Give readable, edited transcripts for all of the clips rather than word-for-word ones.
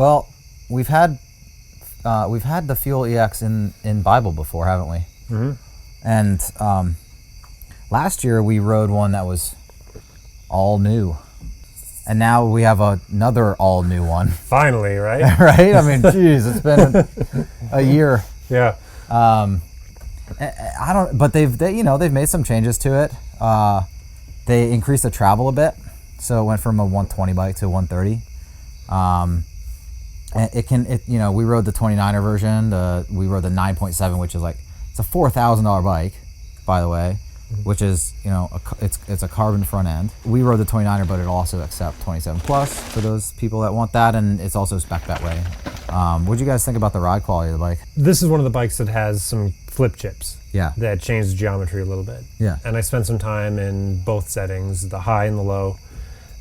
Well, we've had the Fuel EX in Bible before, haven't we? Mm-hmm. And last year we rode one that was all new, and now we have another all new one. Finally, right? Right? I mean, geez, it's been a year. Yeah. I don't, but they've made some changes to it. They increased the travel a bit, so it went from a 120 bike to a 130. And we rode the 29er version. We rode the 9.7, which is it's a $4,000 bike, by the way, which is it's a carbon front end. We rode the 29er, but it'll also accept 27 plus for those people that want that, and it's also spec'd that way. What do you guys think about the ride quality of the bike? This is one of the bikes that has some flip chips. Yeah. That change the geometry a little bit. Yeah. And I spent some time in both settings, the high and the low,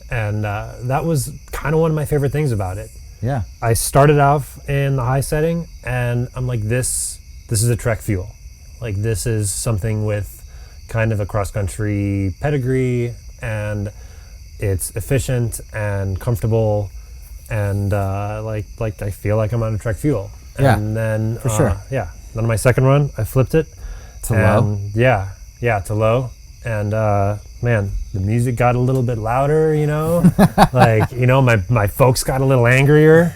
and that was kind of one of my favorite things about it. Yeah. I started off in the high setting, and I'm like, this is a Trek Fuel. Like, this is something with kind of a cross-country pedigree, and it's efficient and comfortable, and I feel like I'm on a Trek Fuel. Yeah, and then for sure. Yeah. Then on my second run, I flipped it to low. Yeah, to low. And man, the music got a little bit louder, my folks got a little angrier.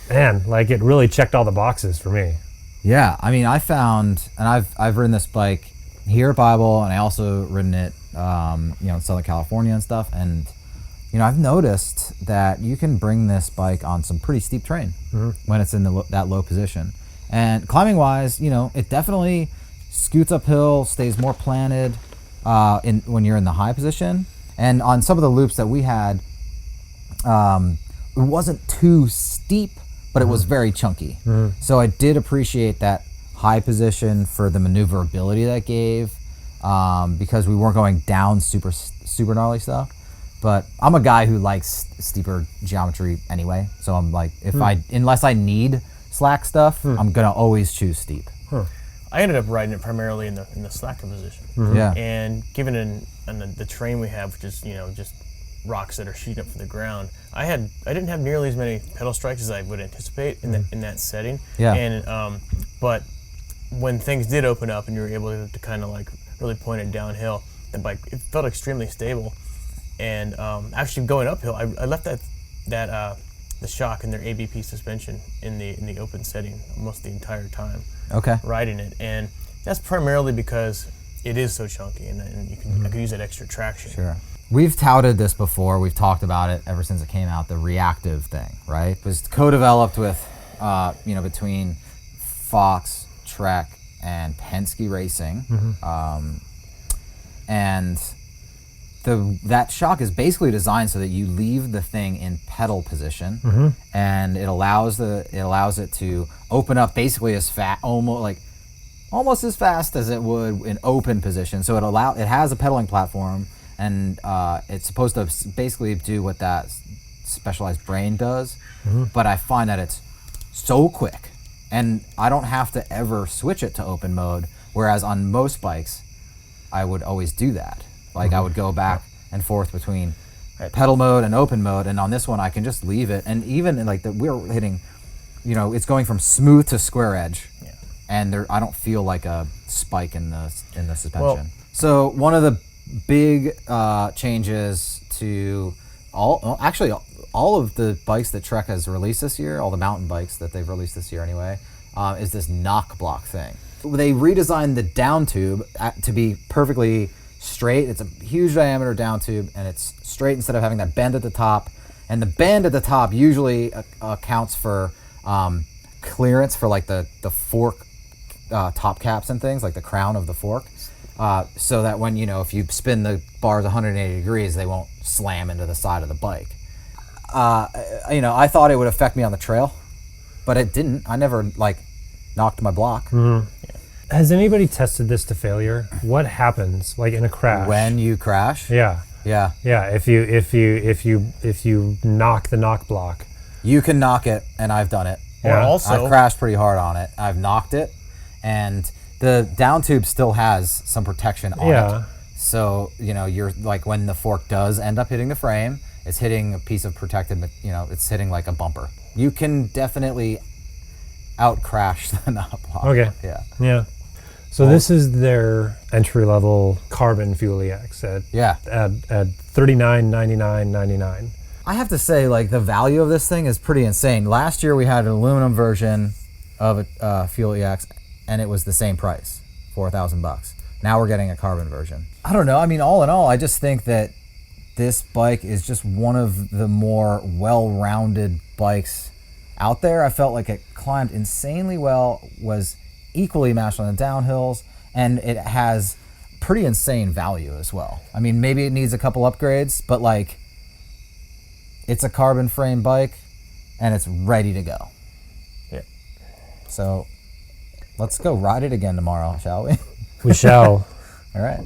Man, it really checked all the boxes for me. Yeah, I mean, I found, and I've ridden this bike here at Bible, and I also ridden it, in Southern California and stuff. And I've noticed that you can bring this bike on some pretty steep terrain when it's in that low position. And climbing wise, it definitely scoots uphill, stays more planted when you're in the high position. And on some of the loops that we had, it wasn't too steep, but it was very chunky. So I did appreciate that high position for the maneuverability that gave, because we weren't going down super gnarly stuff. But I'm a guy who likes steeper geometry anyway. So I'm like, unless I need slack stuff, I'm gonna always choose steep. I ended up riding it primarily in the slacker position. Yeah. And given the terrain we have, which is just rocks that are shooting up from the ground, I didn't have nearly as many pedal strikes as I would anticipate in that setting. Yeah. And but when things did open up and you were able to kind of really point it downhill, the bike, it felt extremely stable. And actually going uphill, I left the shock in their ABP suspension in the open setting almost the entire time. Okay. Riding it, and that's primarily because it is so chunky, and I could use that extra traction. Sure. We've touted this before. We've talked about it ever since it came out. The reactive thing, right? It was co-developed with, between Fox, Trek, and Penske Racing, and that shock is basically designed so that you leave the thing in pedal position, and it allows it to open up basically as fast, almost as fast as it would in open position. So it has a pedaling platform, and it's supposed to basically do what that specialized brain does. But I find that it's so quick, and I don't have to ever switch it to open mode. Whereas on most bikes, I would always do that. I would go back and forth between pedal mode and open mode, and on this one I can just leave it. And even we're hitting, it's going from smooth to square edge, and I don't feel like a spike in the suspension. Well, so one of the big changes to all of the bikes that Trek has released this year, all the mountain bikes that they've released this year anyway, is this knock block thing. They redesigned the down tube to be perfectly straight. It's a huge diameter down tube, and it's straight instead of having that bend at the top. And the bend at the top usually accounts for clearance for the fork top caps and things, like the crown of the fork, so that when if you spin the bars 180 degrees, they won't slam into the side of the bike. I thought it would affect me on the trail, but it didn't. I never knocked my block. Has anybody tested this to failure? What happens in a crash? When you crash? Yeah. If you knock the knock block, you can knock it, and I've done it. Or also, I've crashed pretty hard on it. I've knocked it, and the down tube still has some protection on it. So you're when the fork does end up hitting the frame, it's hitting a piece of protected. It's hitting like a bumper. You can definitely out crash the knob block. Okay. Yeah. Yeah. So this is their entry level carbon Fuel EX at $39.99.99. I have to say, like, the value of this thing is pretty insane. Last year we had an aluminum version of a Fuel EX, and it was the same price, $4,000. Now we're getting a carbon version. I don't know. I mean, all in all, I just think that this bike is just one of the more well-rounded bikes out there. I felt like it climbed insanely well, was equally matched on the downhills, and it has pretty insane value as well. I mean, maybe it needs a couple upgrades, but like, it's a carbon frame bike and it's ready to go. Yeah. So let's go ride it again tomorrow, shall we? We shall. All right.